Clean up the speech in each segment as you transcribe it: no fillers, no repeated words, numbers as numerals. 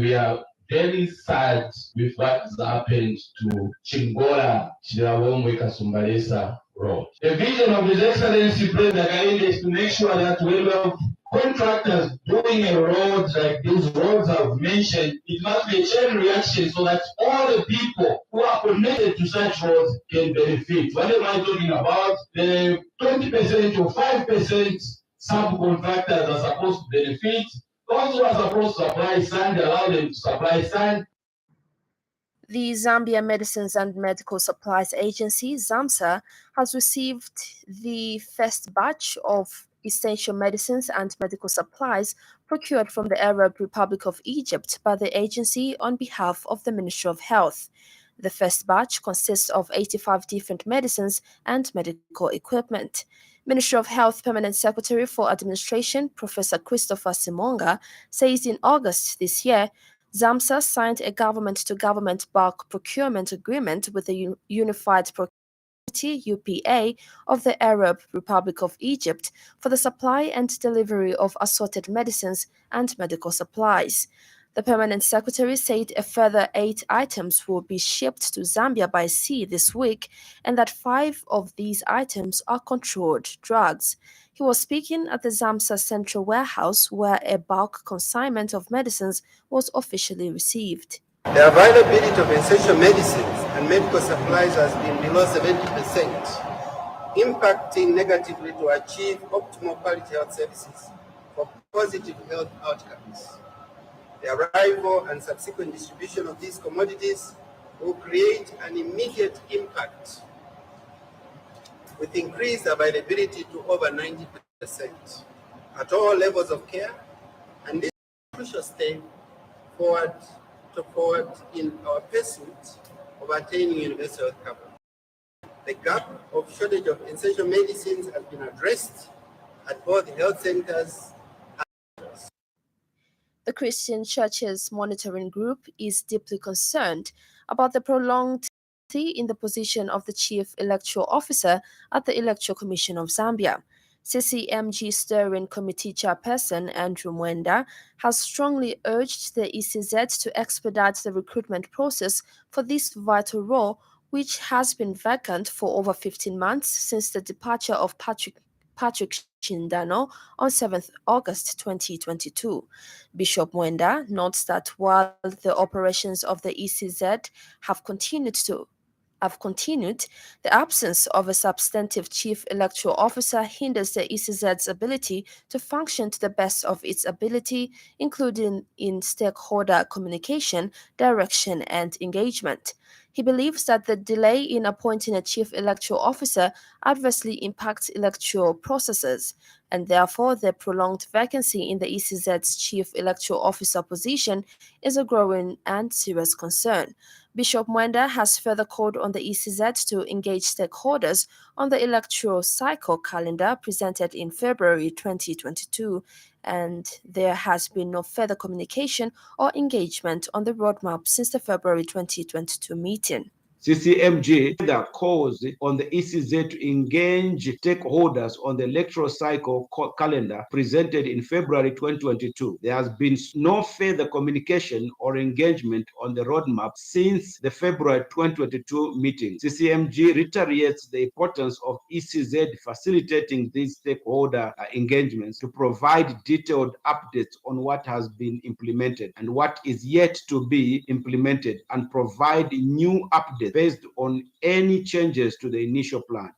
we are very sad with what has happened to Chingola Chilawongwe Kasumbalesa Road. The vision of His Excellency President Hakainde is to make sure that when we have contractors doing a road like these roads I've mentioned, it must be a chain reaction so that all the people who are connected to such roads can benefit. What am I talking about? The 20% or 5% subcontractors are supposed to benefit. Those who are supposed to supply sand, allow them to supply sand. The Zambia Medicines and Medical Supplies Agency, ZAMSA, has received the first batch of essential medicines and medical supplies procured from the Arab Republic of Egypt by the agency on behalf of the Ministry of Health. The first batch consists of 85 different medicines and medical equipment. Ministry of Health Permanent Secretary for Administration, Professor Christopher Simonga, says in August this year, ZAMSA signed a government-to-government bulk procurement agreement with the Unified Procurement UPA of the Arab Republic of Egypt for the supply and delivery of assorted medicines and medical supplies. The Permanent Secretary said a further 8 items will be shipped to Zambia by sea this week, and that 5 of these items are controlled drugs. He was speaking at the ZAMSA Central Warehouse, where a bulk consignment of medicines was officially received. The availability of essential medicines and medical supplies has been below 70%, impacting negatively to achieve optimal quality health services for positive health outcomes. The arrival and subsequent distribution of these commodities will create an immediate impact with increased availability to over 90% at all levels of care, and this is a crucial step forward in our pursuit of attaining universal health coverage. The gap of shortage of essential medicines has been addressed at both health centers. The Christian Churches Monitoring Group is deeply concerned about the prolonged in the position of the Chief Electoral Officer at the Electoral Commission of Zambia. CCMG Steering Committee Chairperson Andrew Mwenda has strongly urged the ECZ to expedite the recruitment process for this vital role, which has been vacant for over 15 months since the departure of Patrick Chindano on 7th August 2022. Bishop Mwenda notes that while the operations of the ECZ have continued, the absence of a substantive chief electoral officer hinders the ECZ's ability to function to the best of its ability, including in stakeholder communication, direction, and engagement. He believes that the delay in appointing a chief electoral officer adversely impacts electoral processes, and therefore the prolonged vacancy in the ECZ's chief electoral officer position is a growing and serious concern. Bishop Mwenda has further called on the ECZ to engage stakeholders on the electoral cycle calendar presented in February 2022, and there has been no further communication or engagement on the roadmap since the February 2022 meeting. CCMG calls on the ECZ to engage stakeholders on the electoral cycle calendar presented in February 2022. There has been no further communication or engagement on the roadmap since the February 2022 meeting. CCMG reiterates the importance of ECZ facilitating these stakeholder engagements to provide detailed updates on what has been implemented and what is yet to be implemented, and provide new updates based on any changes to the initial plan.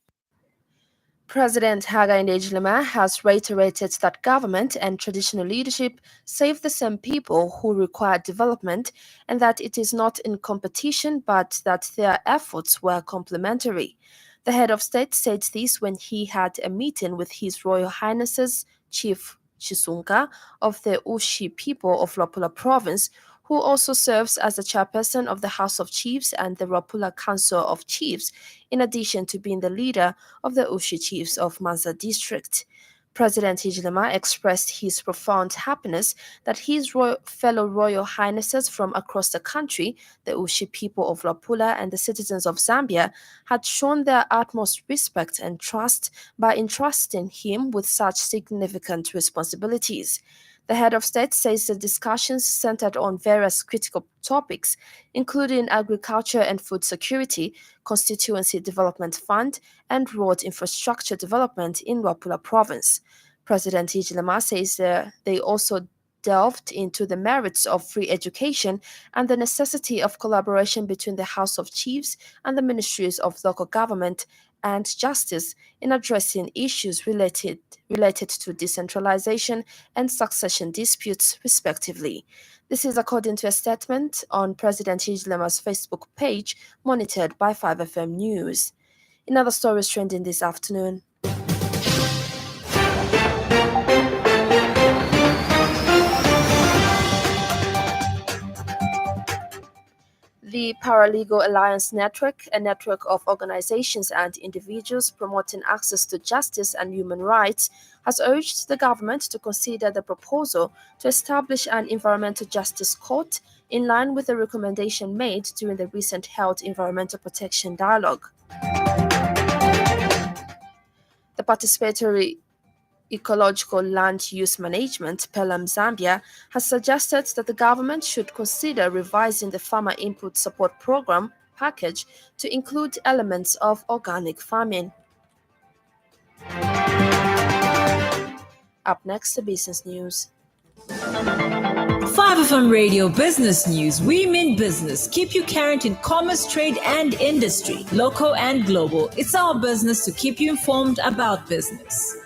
President Hakainde Hichilema has reiterated that government and traditional leadership save the same people who require development, and that it is not in competition but that their efforts were complementary. The head of state said this when he had a meeting with His Royal Highnesses Chief Chisunga of the Ushi people of Luapula Province, who also serves as the chairperson of the House of Chiefs and the Luapula Council of Chiefs, in addition to being the leader of the Ushi Chiefs of Manza District. President Hichilema expressed his profound happiness that his fellow Royal Highnesses from across the country, the Ushi people of Luapula and the citizens of Zambia, had shown their utmost respect and trust by entrusting him with such significant responsibilities. The head of state says the discussions centered on various critical topics, including agriculture and food security, constituency development fund, and road infrastructure development in Wapula province. President Hichilema says they also delved into the merits of free education and the necessity of collaboration between the House of Chiefs and the Ministries of Local Government and Justice in addressing issues related to decentralization and succession disputes, respectively. This is according to a statement on President Hichilema's Facebook page, monitored by 5FM News. In other stories trending this afternoon, the Paralegal Alliance Network, a network of organizations and individuals promoting access to justice and human rights, has urged the government to consider the proposal to establish an environmental justice court in line with the recommendation made during the recent held Environmental Protection Dialogue. The participatory Ecological Land Use Management, PELAM Zambia, has suggested that the government should consider revising the Farmer Input Support Program package to include elements of organic farming. Up next, the business news. 5FM Radio Business News. We mean business. Keep you current in commerce, trade, and industry, local and global. It's our business to keep you informed about business.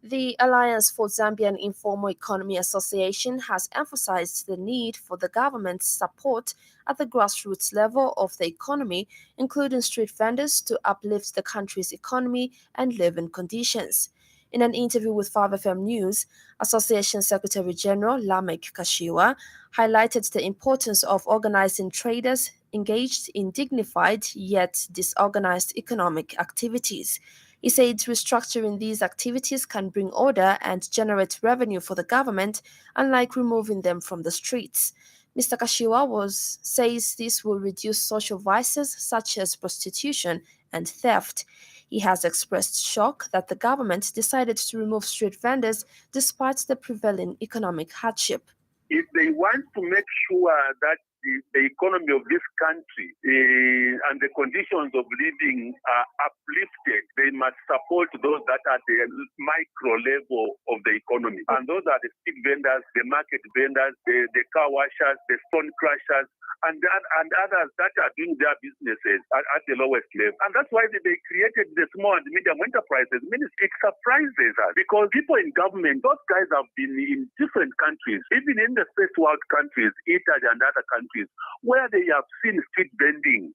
The Alliance for Zambian Informal Economy Association has emphasized the need for the government's support at the grassroots level of the economy, including street vendors, to uplift the country's economy and living conditions. In an interview with 5FM News, Association Secretary General Lamek Kashiwa highlighted the importance of organizing traders engaged in dignified yet disorganized economic activities. He said restructuring these activities can bring order and generate revenue for the government, unlike removing them from the streets. Mr. Kashiwa says this will reduce social vices such as prostitution and theft. He has expressed shock that the government decided to remove street vendors despite the prevailing economic hardship. If they want to make sure that the economy of this country and the conditions of living are uplifted, they must support those that are the micro level of the economy. And those are the street vendors, the market vendors, the car washers, the stone crushers, and others that are doing their businesses at the lowest level. And that's why they created the small and medium enterprises. It surprises us because people in government, those guys have been in different countries, even in the first world countries, Italy and other countries, where they have seen street vending.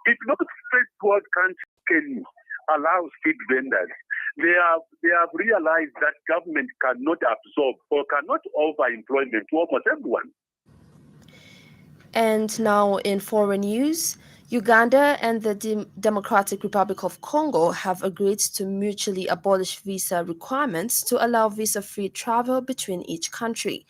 If not first world countries can allow street vendors, they have realized that government cannot absorb or cannot offer employment to almost everyone. And now in foreign news, Uganda and the Democratic Republic of Congo have agreed to mutually abolish visa requirements to allow visa-free travel between each country.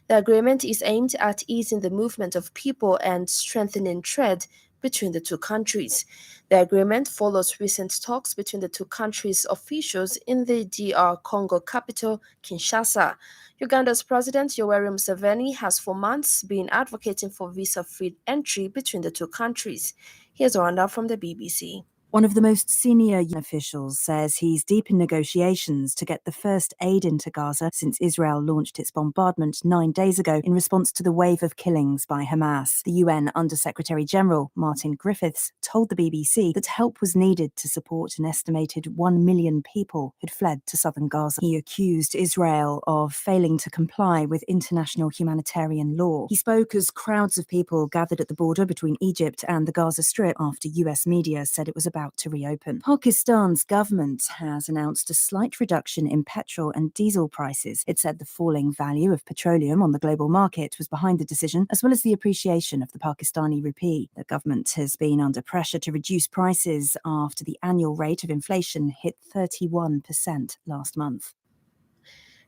The agreement is aimed at easing the movement of people and strengthening trade between the two countries. The agreement follows recent talks between the two countries' officials in the DR Congo capital, Kinshasa. Uganda's President Yoweri Museveni has for months been advocating for visa-free entry between the two countries. Here's a rundown from the BBC. One of the most senior officials says he's deep in negotiations to get the first aid into Gaza since Israel launched its bombardment 9 days ago in response to the wave of killings by Hamas. The UN Under-Secretary General, Martin Griffiths, told the BBC that help was needed to support an estimated 1 million people who'd fled to southern Gaza. He accused Israel of failing to comply with international humanitarian law. He spoke as crowds of people gathered at the border between Egypt and the Gaza Strip after US media said it was about to reopen. Pakistan's government has announced a slight reduction in petrol and diesel prices. It said the falling value of petroleum on the global market was behind the decision, as well as the appreciation of the Pakistani rupee. The government has been under pressure to reduce prices after the annual rate of inflation hit 31% last month.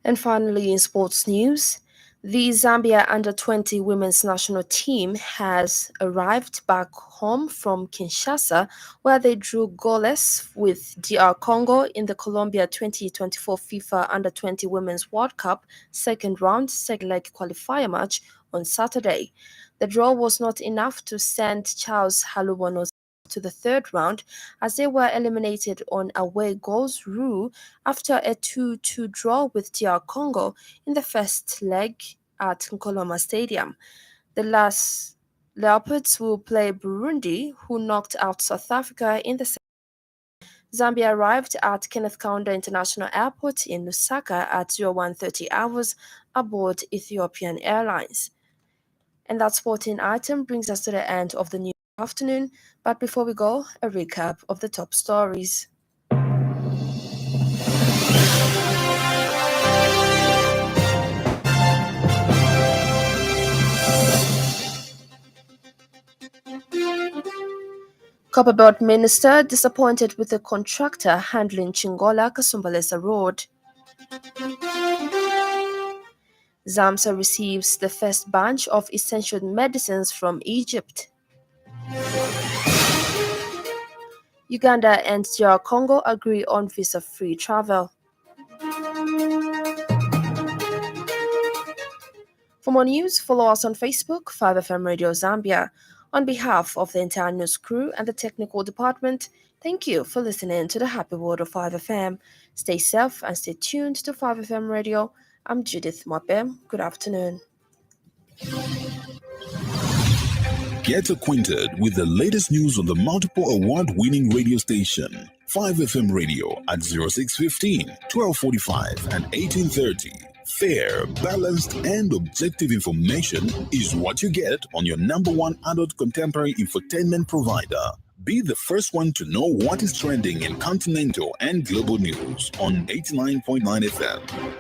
And finally, in sports news, The Zambia under-20 women's national team has arrived back home from Kinshasa, where they drew goalless with DR Congo in the Colombia 2024 FIFA under-20 Women's World Cup second round second leg qualifier match on Saturday. The draw was not enough to send Charles Halubono to the third round, as they were eliminated on away goals rule after a 2-2 draw with DR Congo in the first leg at Nkoloma Stadium. The last Leopards will play Burundi, who knocked out South Africa in the second. Zambia arrived at Kenneth Kaunda International Airport in Lusaka at 01:30 hours aboard Ethiopian Airlines. And that sporting item brings us to the end of the news afternoon. But before we go, a recap of the top stories. Copperbelt Minister disappointed with the contractor handling Chingola Kasumbalesa Road. ZAMSA receives the first batch of essential medicines from Egypt. Uganda and DR Congo agree on visa-free travel. For more news, follow us on Facebook, 5FM Radio Zambia. On behalf of the entire news crew and the technical department, thank you for listening to the Happy World of 5FM. Stay safe and stay tuned to 5FM Radio. I'm Judith Mwape. Good afternoon. Get acquainted with the latest news on the multiple award-winning radio station, 5FM Radio at 0615, 1245 and 1830. Fair, balanced, and objective information is what you get on your number one adult contemporary infotainment provider. Be the first one to know what is trending in continental and global news on 89.9 FM.